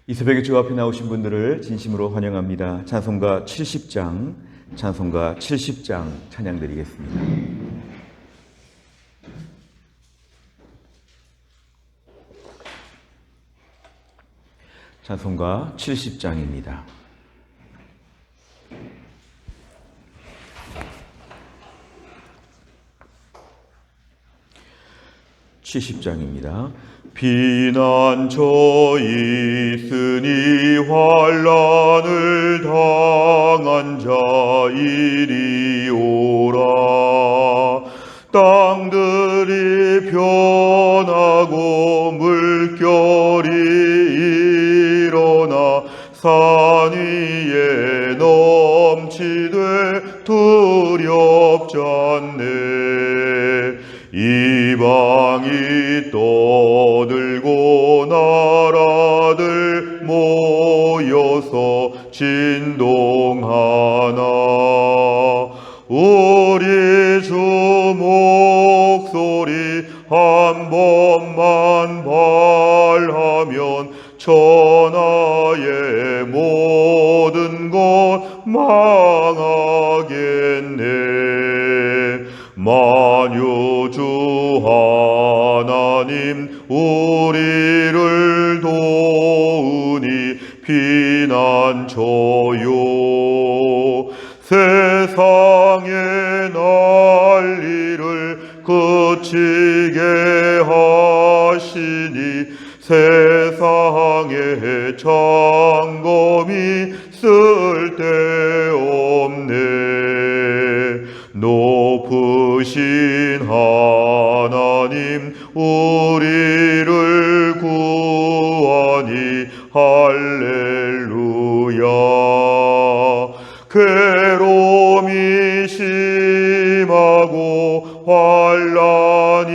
이 새벽에 주 앞에 나오신 분들을 진심으로 환영합니다. 찬송가 70장, 찬송가 70장 찬양드리겠습니다. 찬송가 70장입니다. 피난처 있으니 환난을 당한 자 이리 오라. 땅들이 변하고 물결이 일어나 산 위에 넘치되 두렵지 않네. 이방이 떠들고 나라들 모여서 진동하나. 우리 주 목소리 한 번만 발하면 천하의 모든 것 망하겠네. 만유주 하나님 우리를 도우니 피난처요. 세상의 난리를 그치게 하시니 세상의 장검이 쓸데없네. 높으신 하나님 우리를 구하니 할렐루야. 괴로움이 심하고 환난이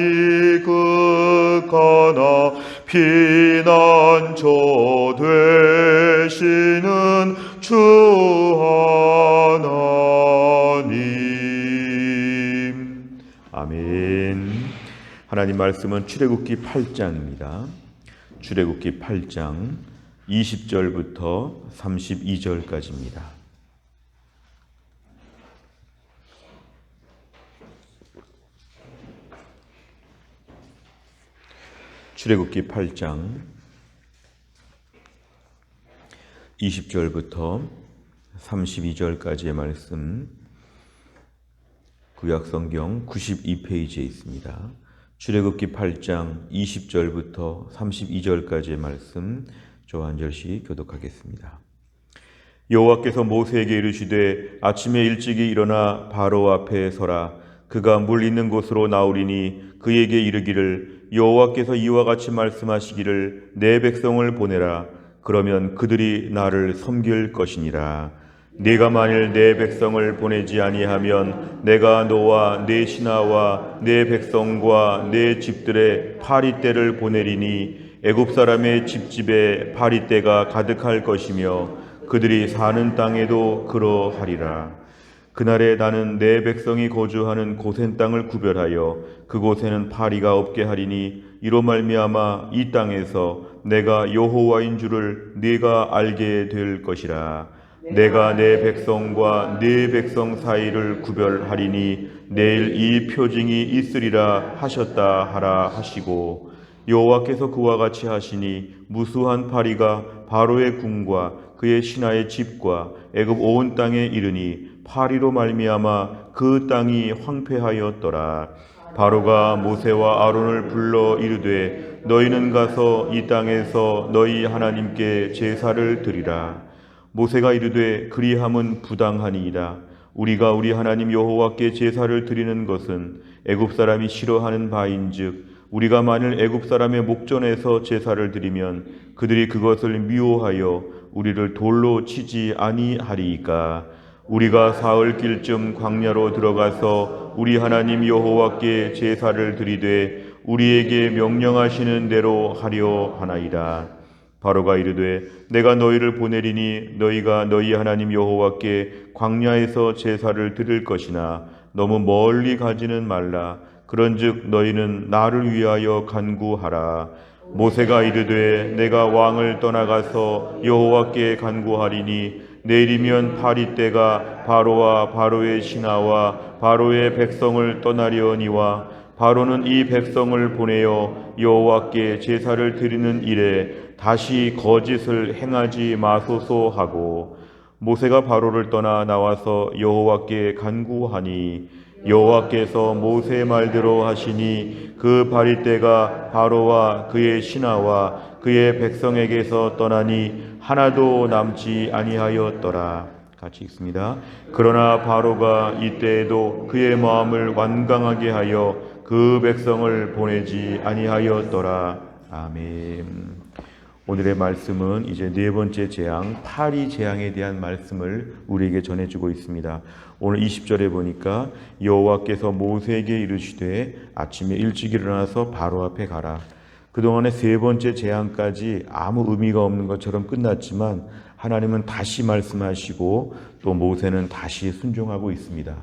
극하나 피난처 되시는 주 하나님. 아멘. 하나님 말씀은 출애굽기 8장입니다. 출애굽기 8장 20절부터 32절까지입니다. 출애굽기 8장 20절부터 32절까지의 말씀, 구약성경 92페이지에 있습니다. 출애굽기 8장 20절부터 32절까지의 말씀, 저 한 절씩 교독하겠습니다. 여호와께서 모세에게 이르시되 아침에 일찍이 일어나 바로 앞에 서라. 그가 물 있는 곳으로 나오리니 그에게 이르기를 여호와께서 이와 같이 말씀하시기를 내 백성을 보내라. 그러면 그들이 나를 섬길 것이니라. 네가 만일 내 백성을 보내지 아니하면 내가 너와 네 신하와 네 백성과 네 집들의 파리떼를 보내리니 애굽 사람의 집집에 파리떼가 가득할 것이며 그들이 사는 땅에도 그러하리라. 그날에 나는 내 백성이 거주하는 고센 땅을 구별하여 그곳에는 파리가 없게 하리니 이로 말미암아 이 땅에서 내가 여호와인 줄을 네가 알게 될 것이라. 내가 내 백성과 네 백성 사이를 구별하리니 내일 이 표징이 있으리라 하셨다 하라 하시고, 여호와께서 그와 같이 하시니 무수한 파리가 바로의 궁과 그의 신하의 집과 애굽 온 땅에 이르니 파리로 말미암아 그 땅이 황폐하였더라. 바로가 모세와 아론을 불러 이르되 너희는 가서 이 땅에서 너희 하나님께 제사를 드리라. 모세가 이르되 그리함은 부당하니이다. 우리가 우리 하나님 여호와께 제사를 드리는 것은 애굽 사람이 싫어하는 바인즉 우리가 만일 애굽 사람의 목전에서 제사를 드리면 그들이 그것을 미워하여 우리를 돌로 치지 아니하리이까. 우리가 사흘길쯤 광야로 들어가서 우리 하나님 여호와께 제사를 드리되 우리에게 명령하시는 대로 하려 하나이다. 바로가 이르되 내가 너희를 보내리니 너희가 너희 하나님 여호와께 광야에서 제사를 드릴 것이나 너무 멀리 가지는 말라. 그런즉 너희는 나를 위하여 간구하라. 모세가 이르되 내가 왕을 떠나가서 여호와께 간구하리니 내일이면 파리 때가 바로와 바로의 신하와 바로의 백성을 떠나려니와 바로는 이 백성을 보내어 여호와께 제사를 드리는 일에 다시 거짓을 행하지 마소서 하고 모세가 바로를 떠나 나와서 여호와께 간구하니 여호와께서 모세의 말대로 하시니 그 바리떼가 바로와 그의 신하와 그의 백성에게서 떠나니 하나도 남지 아니하였더라. 같이 읽습니다. 그러나 바로가 이때에도 그의 마음을 완강하게 하여 그 백성을 보내지 아니하였더라. 아멘. 오늘의 말씀은 이제 네 번째 재앙, 파리 재앙에 대한 말씀을 우리에게 전해주고 있습니다. 오늘 20절에 보니까 여호와께서 모세에게 이르시되 아침에 일찍 일어나서 바로 앞에 가라. 그동안의 세 번째 재앙까지 아무 의미가 없는 것처럼 끝났지만 하나님은 다시 말씀하시고 또 모세는 다시 순종하고 있습니다.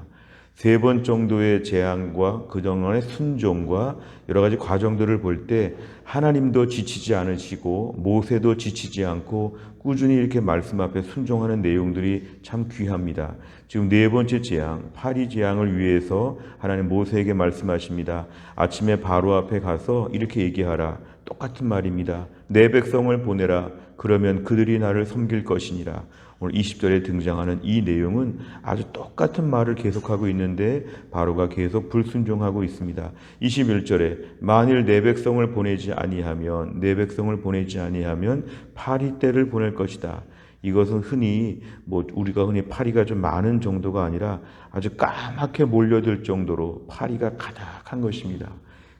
세 번 정도의 재앙과 그동안의 순종과 여러 가지 과정들을 볼 때 하나님도 지치지 않으시고 모세도 지치지 않고 꾸준히 이렇게 말씀 앞에 순종하는 내용들이 참 귀합니다. 지금 네 번째 재앙, 파리 재앙을 위해서 하나님 모세에게 말씀하십니다. 아침에 바로 앞에 가서 이렇게 얘기하라. 똑같은 말입니다. 내 백성을 보내라. 그러면 그들이 나를 섬길 것이니라. 오늘 20절에 등장하는 이 내용은 아주 똑같은 말을 계속하고 있는데 바로가 계속 불순종하고 있습니다. 21절에 만일 내 백성을 보내지 아니하면 파리 떼를 보낼 것이다. 이것은 흔히 우리가 흔히 파리가 좀 많은 정도가 아니라 아주 까맣게 몰려들 정도로 파리가 가득한 것입니다.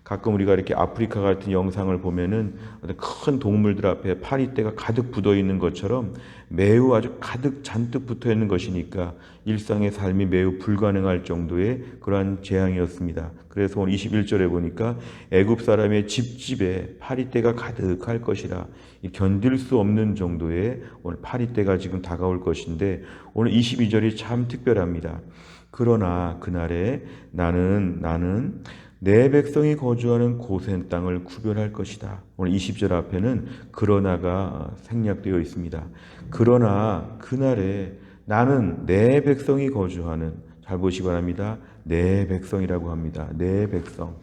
가끔 우리가 이렇게 아프리카 같은 영상을 보면은 큰 동물들 앞에 파리떼가 가득 붙어 있는 것처럼 매우 아주 가득 잔뜩 붙어 있는 것이니까 일상의 삶이 매우 불가능할 정도의 그러한 재앙이었습니다. 그래서 오늘 21절에 보니까 애굽 사람의 집집에 파리떼가 가득할 것이라, 견딜 수 없는 정도의 오늘 파리떼가 지금 다가올 것인데 오늘 22절이 참 특별합니다. 그러나 그날에 나는 내 백성이 거주하는 고센 땅을 구별할 것이다. 오늘 20절 앞에는 그러나가 생략되어 있습니다. 그러나 그날에 나는 내 백성이 거주하는, 잘 보시기 바랍니다. 내 백성이라고 합니다. 내 백성.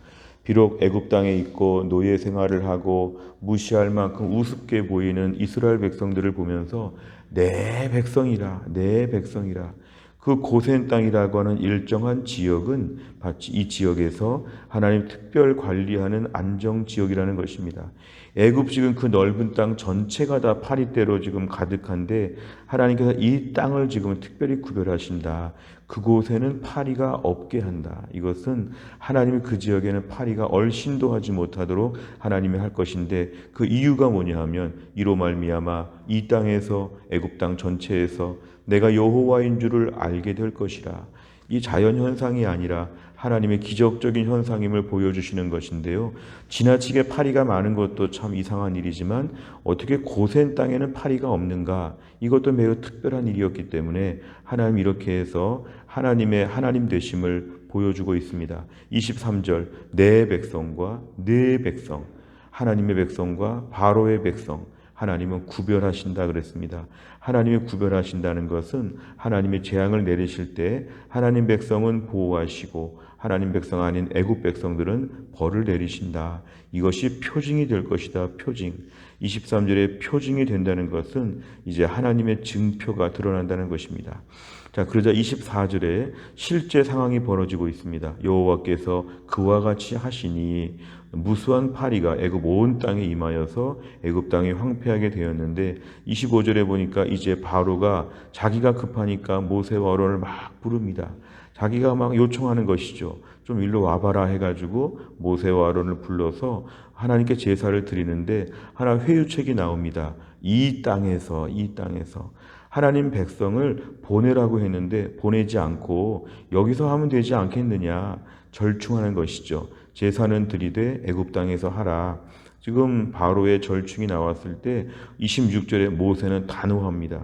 비록 애굽 땅에 있고 노예 생활을 하고 무시할 만큼 우습게 보이는 이스라엘 백성들을 보면서 내 백성이라, 내 백성이라. 그 고센 땅이라고 하는 일정한 지역은 마치 이 지역에서 하나님 특별 관리하는 안정 지역이라는 것입니다. 애굽식은 그 넓은 땅 전체가 다 파리떼로 지금 가득한데 하나님께서 이 땅을 지금 특별히 구별하신다. 그곳에는 파리가 없게 한다. 이것은 하나님이 그 지역에는 파리가 얼씬도 하지 못하도록 하나님이 할 것인데 그 이유가 뭐냐 하면 이로 말미암아 이 땅에서 애굽 땅 전체에서 내가 여호와인 줄을 알게 될 것이라. 이 자연현상이 아니라 하나님의 기적적인 현상임을 보여주시는 것인데요. 지나치게 파리가 많은 것도 참 이상한 일이지만 어떻게 고센 땅에는 파리가 없는가? 이것도 매우 특별한 일이었기 때문에 하나님 이렇게 해서 하나님의 하나님 되심을 보여주고 있습니다. 23절 내 백성과 내 백성, 하나님의 백성과 바로의 백성, 하나님은 구별하신다 그랬습니다. 하나님이 구별하신다는 것은 하나님의 재앙을 내리실 때 하나님 백성은 보호하시고 하나님 백성 아닌 애굽 백성들은 벌을 내리신다. 이것이 표징이 될 것이다. 표징. 23절에 표징이 된다는 것은 이제 하나님의 증표가 드러난다는 것입니다. 자, 그러자 24절에 실제 상황이 벌어지고 있습니다. 여호와께서 그와 같이 하시니 무수한 파리가 애굽 온 땅에 임하여서 애굽 땅이 황폐하게 되었는데 25절에 보니까 이제 바로가 자기가 급하니까 모세와 아론을 막 부릅니다. 자기가 막 요청하는 것이죠. 좀 일로 와봐라 해가지고 모세와 아론을 불러서 하나님께 제사를 드리는데 하나 회유책이 나옵니다. 이 땅에서 하나님 백성을 보내라고 했는데 보내지 않고 여기서 하면 되지 않겠느냐 절충하는 것이죠. 제사는 드리되 애굽 땅에서 하라. 지금 바로의 절충이 나왔을 때 26절에 모세는 단호합니다.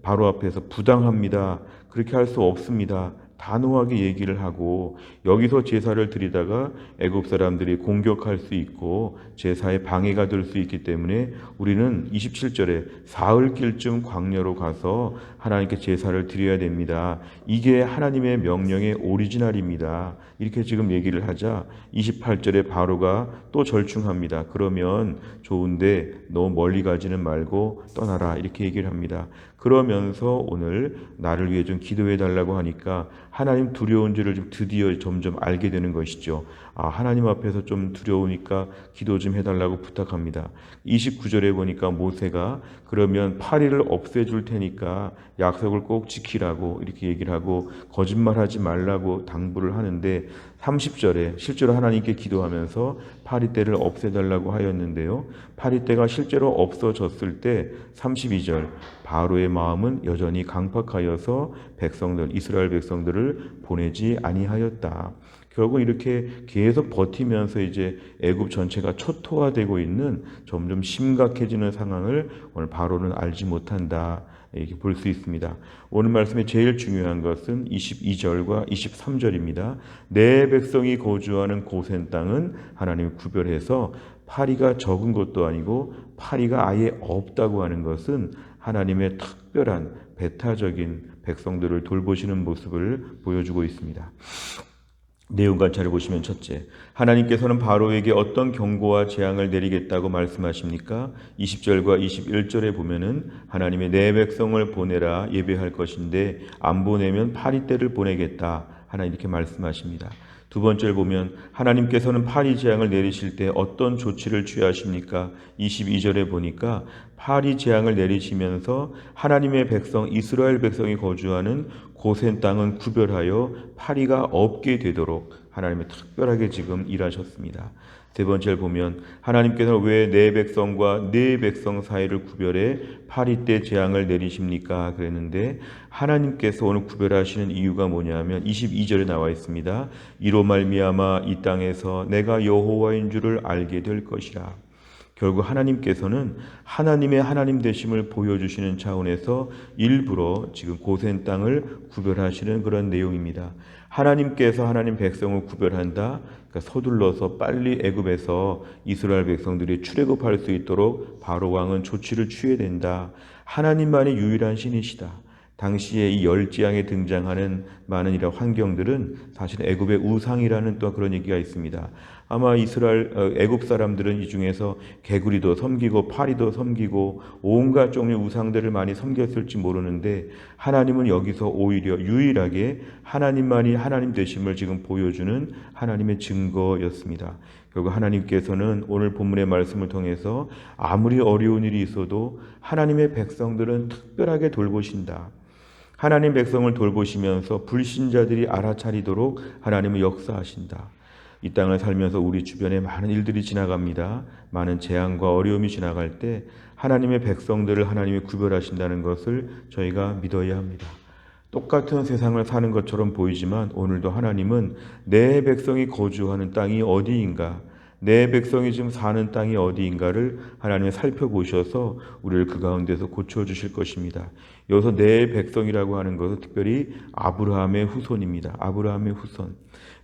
바로 앞에서 부당합니다. 그렇게 할 수 없습니다. 단호하게 얘기를 하고 여기서 제사를 드리다가 애굽 사람들이 공격할 수 있고 제사에 방해가 될 수 있기 때문에 우리는 27절에 사흘길쯤 광야로 가서 하나님께 제사를 드려야 됩니다. 이게 하나님의 명령의 오리지널입니다. 이렇게 지금 얘기를 하자 28절에 바로가 또 절충합니다. 그러면 좋은데 너무 멀리 가지는 말고 떠나라 이렇게 얘기를 합니다. 그러면서 오늘 나를 위해 좀 기도해 달라고 하니까 하나님 두려운 줄을 좀 드디어 점점 알게 되는 것이죠. 하나님 앞에서 좀 두려우니까 기도 좀 해달라고 부탁합니다. 29절에 보니까 모세가 그러면 파리를 없애줄 테니까 약속을 꼭 지키라고 이렇게 얘기를 하고 거짓말하지 말라고 당부를 하는데 30절에 실제로 하나님께 기도하면서 파리떼를 없애달라고 하였는데요. 파리떼가 실제로 없어졌을 때 32절 바로의 마음은 여전히 강팍하여서 이스라엘 백성들을 보내지 아니하였다. 결국 이렇게 계속 버티면서 이제 애굽 전체가 초토화되고 있는 점점 심각해지는 상황을 오늘 바로는 알지 못한다. 이렇게 볼 수 있습니다. 오늘 말씀에 제일 중요한 것은 22절과 23절입니다. 내 백성이 거주하는 고센 땅은 하나님이 구별해서 파리가 적은 것도 아니고 파리가 아예 없다고 하는 것은 하나님의 특별한 배타적인 백성들을 돌보시는 모습을 보여주고 있습니다. 내용 관찰을 보시면 첫째, 하나님께서는 바로에게 어떤 경고와 재앙을 내리겠다고 말씀하십니까? 20절과 21절에 보면은 하나님의 내 백성을 보내라 예배할 것인데 안 보내면 파리떼를 보내겠다. 하나님 이렇게 말씀하십니다. 두 번째를 보면 하나님께서는 파리 재앙을 내리실 때 어떤 조치를 취하십니까? 22절에 보니까 파리 재앙을 내리시면서 하나님의 백성 이스라엘 백성이 거주하는 고센 땅은 구별하여 파리가 없게 되도록 하나님이 특별하게 지금 일하셨습니다. 세 번째를 보면 하나님께서는 왜 내 백성과 네 백성 사이를 구별해 파리떼 재앙을 내리십니까? 그랬는데 하나님께서 오늘 구별하시는 이유가 뭐냐면 22절에 나와 있습니다. 이로 말미암아 이 땅에서 내가 여호와인 줄을 알게 될 것이라. 결국 하나님께서는 하나님의 하나님 되심을 보여주시는 차원에서 일부러 지금 고센 땅을 구별하시는 그런 내용입니다. 하나님께서 하나님 백성을 구별한다. 그러니까 서둘러서 빨리 애굽에서 이스라엘 백성들이 출애굽할 수 있도록 바로 왕은 조치를 취해야 된다. 하나님만이 유일한 신이시다. 당시에 이 열지양에 등장하는 많은 이런 환경들은 사실 애굽의 우상이라는 또 그런 얘기가 있습니다. 아마 애굽 사람들은 이 중에서 개구리도 섬기고 파리도 섬기고 온갖 종류의 우상들을 많이 섬겼을지 모르는데 하나님은 여기서 오히려 유일하게 하나님만이 하나님 되심을 지금 보여주는 하나님의 증거였습니다. 결국 하나님께서는 오늘 본문의 말씀을 통해서 아무리 어려운 일이 있어도 하나님의 백성들은 특별하게 돌보신다. 하나님 백성을 돌보시면서 불신자들이 알아차리도록 하나님은 역사하신다. 이 땅을 살면서 우리 주변에 많은 일들이 지나갑니다. 많은 재앙과 어려움이 지나갈 때 하나님의 백성들을 하나님이 구별하신다는 것을 저희가 믿어야 합니다. 똑같은 세상을 사는 것처럼 보이지만 오늘도 하나님은 내 백성이 거주하는 땅이 어디인가, 내 백성이 지금 사는 땅이 어디인가를 하나님이 살펴보셔서 우리를 그 가운데서 고쳐주실 것입니다. 여기서 내 백성이라고 하는 것은 특별히 아브라함의 후손입니다. 아브라함의 후손.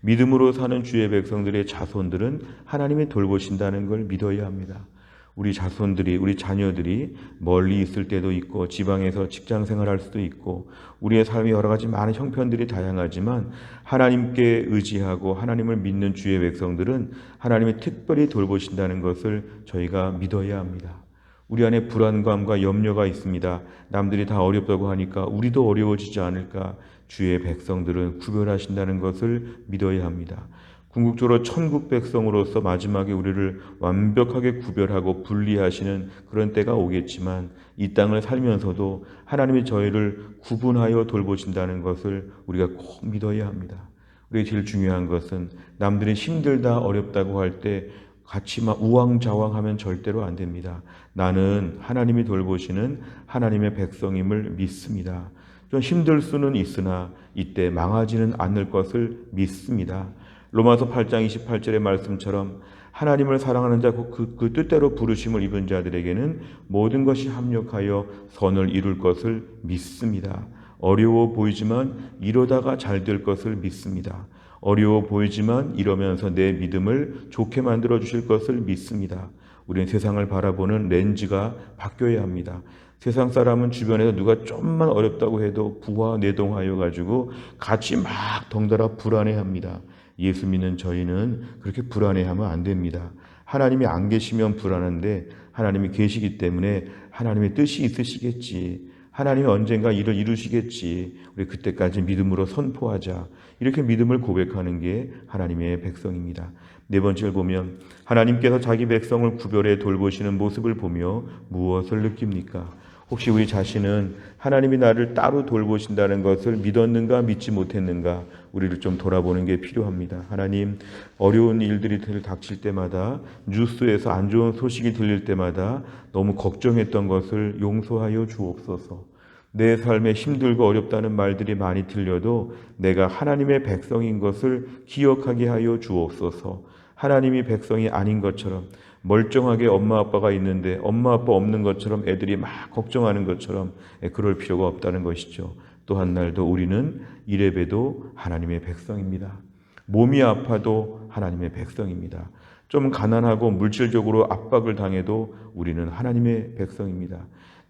믿음으로 사는 주의 백성들의 자손들은 하나님이 돌보신다는 걸 믿어야 합니다. 우리 자손들이, 우리 자녀들이 멀리 있을 때도 있고 지방에서 직장 생활할 수도 있고 우리의 삶이 여러 가지 많은 형편들이 다양하지만 하나님께 의지하고 하나님을 믿는 주의 백성들은 하나님이 특별히 돌보신다는 것을 저희가 믿어야 합니다. 우리 안에 불안감과 염려가 있습니다. 남들이 다 어렵다고 하니까 우리도 어려워지지 않을까. 주의 백성들은 구별하신다는 것을 믿어야 합니다. 궁극적으로 천국 백성으로서 마지막에 우리를 완벽하게 구별하고 분리하시는 그런 때가 오겠지만 이 땅을 살면서도 하나님이 저희를 구분하여 돌보신다는 것을 우리가 꼭 믿어야 합니다. 우리가 제일 중요한 것은 남들이 힘들다 어렵다고 할 때 같이 막 우왕좌왕하면 절대로 안 됩니다. 나는 하나님이 돌보시는 하나님의 백성임을 믿습니다. 좀 힘들 수는 있으나 이때 망하지는 않을 것을 믿습니다. 로마서 8장 28절의 말씀처럼 하나님을 사랑하는 자, 그 뜻대로 부르심을 입은 자들에게는 모든 것이 합력하여 선을 이룰 것을 믿습니다. 어려워 보이지만 이러다가 잘 될 것을 믿습니다. 어려워 보이지만 이러면서 내 믿음을 좋게 만들어 주실 것을 믿습니다. 우리는 세상을 바라보는 렌즈가 바뀌어야 합니다. 세상 사람은 주변에서 누가 좀만 어렵다고 해도 부화내동하여 가지고 같이 막 덩달아 불안해합니다. 예수 믿는 저희는 그렇게 불안해하면 안 됩니다. 하나님이 안 계시면 불안한데 하나님이 계시기 때문에 하나님의 뜻이 있으시겠지. 하나님이 언젠가 일을 이루시겠지. 우리 그때까지 믿음으로 선포하자. 이렇게 믿음을 고백하는 게 하나님의 백성입니다. 네 번째를 보면 하나님께서 자기 백성을 구별해 돌보시는 모습을 보며 무엇을 느낍니까? 혹시 우리 자신은 하나님이 나를 따로 돌보신다는 것을 믿었는가 믿지 못했는가 우리를 좀 돌아보는 게 필요합니다. 하나님, 어려운 일들이 닥칠 때마다 뉴스에서 안 좋은 소식이 들릴 때마다 너무 걱정했던 것을 용서하여 주옵소서. 내 삶에 힘들고 어렵다는 말들이 많이 들려도 내가 하나님의 백성인 것을 기억하게 하여 주옵소서. 하나님이 백성이 아닌 것처럼 멀쩡하게 엄마 아빠가 있는데 엄마 아빠 없는 것처럼 애들이 막 걱정하는 것처럼 그럴 필요가 없다는 것이죠. 또 한 날도 우리는 이래봬도 하나님의 백성입니다. 몸이 아파도 하나님의 백성입니다. 좀 가난하고 물질적으로 압박을 당해도 우리는 하나님의 백성입니다.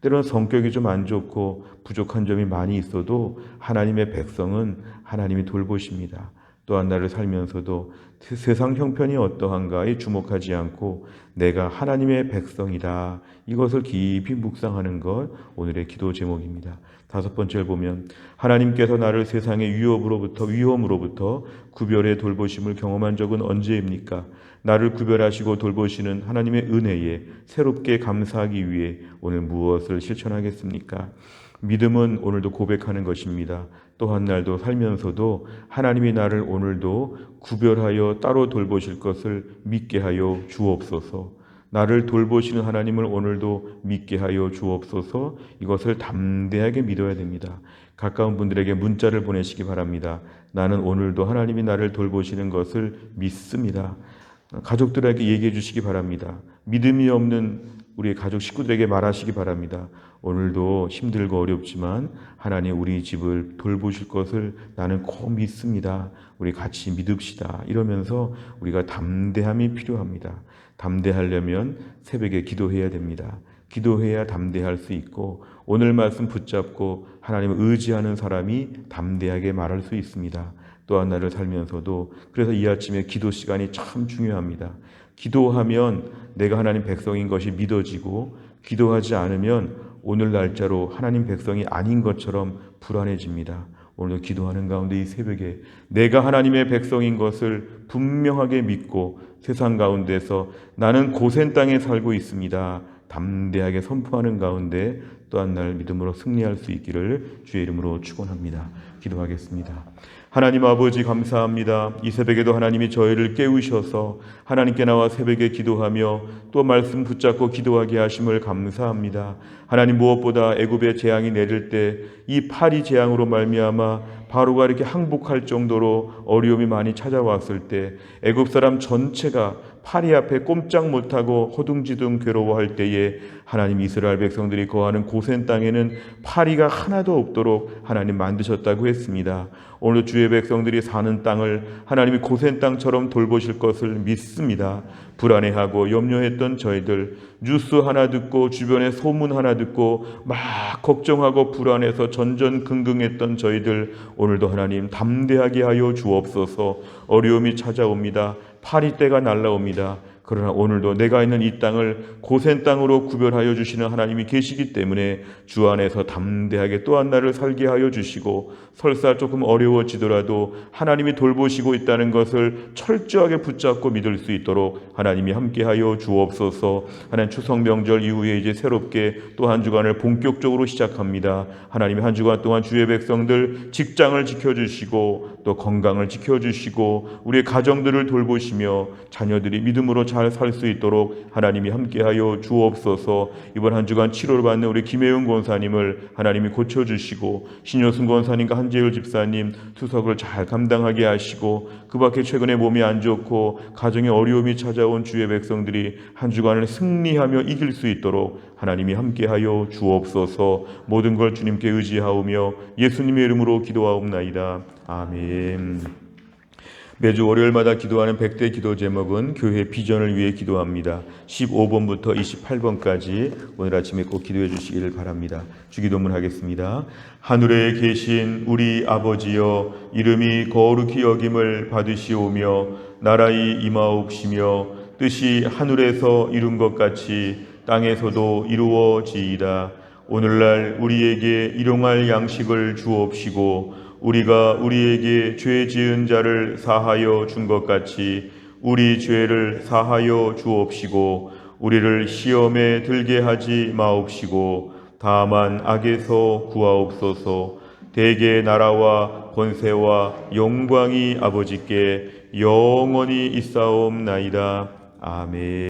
때로는 성격이 좀 안 좋고 부족한 점이 많이 있어도 하나님의 백성은 하나님이 돌보십니다. 또한 나를 살면서도 세상 형편이 어떠한가에 주목하지 않고 내가 하나님의 백성이다. 이것을 깊이 묵상하는 것 오늘의 기도 제목입니다. 다섯 번째를 보면 하나님께서 나를 세상의 위험으로부터 구별해 돌보심을 경험한 적은 언제입니까? 나를 구별하시고 돌보시는 하나님의 은혜에 새롭게 감사하기 위해 오늘 무엇을 실천하겠습니까? 믿음은 오늘도 고백하는 것입니다. 또 한 날도 살면서도 하나님이 나를 오늘도 구별하여 따로 돌보실 것을 믿게 하여 주옵소서. 나를 돌보시는 하나님을 오늘도 믿게 하여 주옵소서. 이것을 담대하게 믿어야 됩니다. 가까운 분들에게 문자를 보내시기 바랍니다. 나는 오늘도 하나님이 나를 돌보시는 것을 믿습니다. 가족들에게 얘기해 주시기 바랍니다. 믿음이 없는 우리 가족 식구들에게 말하시기 바랍니다. 오늘도 힘들고 어렵지만 하나님 우리 집을 돌보실 것을 나는 꼭 믿습니다. 우리 같이 믿읍시다. 이러면서 우리가 담대함이 필요합니다. 담대하려면 새벽에 기도해야 됩니다. 기도해야 담대할 수 있고 오늘 말씀 붙잡고 하나님을 의지하는 사람이 담대하게 말할 수 있습니다. 또한 나를 살면서도 그래서 이 아침에 기도 시간이 참 중요합니다. 기도하면 내가 하나님 백성인 것이 믿어지고 기도하지 않으면 오늘 날짜로 하나님 백성이 아닌 것처럼 불안해집니다. 오늘도 기도하는 가운데 이 새벽에 내가 하나님의 백성인 것을 분명하게 믿고 세상 가운데서 나는 고센 땅에 살고 있습니다. 담대하게 선포하는 가운데 또한 날 믿음으로 승리할 수 있기를 주의 이름으로 축원합니다. 기도하겠습니다. 하나님 아버지 감사합니다. 이 새벽에도 하나님이 저희를 깨우셔서 하나님께 나와 새벽에 기도하며 또 말씀 붙잡고 기도하게 하심을 감사합니다. 하나님 무엇보다 애굽의 재앙이 내릴 때 이 파리 재앙으로 말미암아 바로가 이렇게 항복할 정도로 어려움이 많이 찾아왔을 때 애굽 사람 전체가 파리 앞에 꼼짝 못하고 허둥지둥 괴로워할 때에 하나님 이스라엘 백성들이 거하는 고센 땅에는 파리가 하나도 없도록 하나님 만드셨다고 했습니다. 오늘 주의 백성들이 사는 땅을 하나님이 고센 땅처럼 돌보실 것을 믿습니다. 불안해하고 염려했던 저희들 뉴스 하나 듣고 주변에 소문 하나 듣고 막 걱정하고 불안해서 전전긍긍했던 저희들 오늘도 하나님 담대하게 하여 주옵소서. 어려움이 찾아옵니다. 파리떼가 날라옵니다. 그러나 오늘도 내가 있는 이 땅을 고센 땅으로 구별하여 주시는 하나님이 계시기 때문에 주 안에서 담대하게 또 한 날을 살게 하여 주시고 설사 조금 어려워지더라도 하나님이 돌보시고 있다는 것을 철저하게 붙잡고 믿을 수 있도록 하나님이 함께하여 주옵소서. 하나님 추석 명절 이후에 이제 새롭게 또 한 주간을 본격적으로 시작합니다. 하나님이 한 주간 동안 주의 백성들 직장을 지켜주시고 또 건강을 지켜주시고 우리의 가정들을 돌보시며 자녀들이 믿음으로 잘 살 수 있도록 하나님이 함께하여 주옵소서. 이번 한 주간 치료를 받는 우리 김혜은 권사님을 하나님이 고쳐주시고 신효승 권사님과 한재율 집사님 투석을 잘 감당하게 하시고 그 밖에 최근에 몸이 안 좋고 가정에 어려움이 찾아온 주의 백성들이 한 주간을 승리하며 이길 수 있도록 하나님이 함께하여 주옵소서. 모든 걸 주님께 의지하오며 예수님의 이름으로 기도하옵나이다. 아멘. 매주 월요일마다 기도하는 100대 기도 제목은 교회 비전을 위해 기도합니다. 15번부터 28번까지 오늘 아침에 꼭 기도해 주시기를 바랍니다. 주기도문 하겠습니다. 하늘에 계신 우리 아버지여, 이름이 거룩히 여김을 받으시오며 나라의 임하옵시며 뜻이 하늘에서 이룬 것 같이 땅에서도 이루어지이다. 오늘날 우리에게 일용할 양식을 주옵시고 우리가 우리에게 죄 지은 자를 사하여 준 것 같이 우리 죄를 사하여 주옵시고 우리를 시험에 들게 하지 마옵시고 다만 악에서 구하옵소서. 대개 나라와 권세와 영광이 아버지께 영원히 있사옵나이다. 아멘.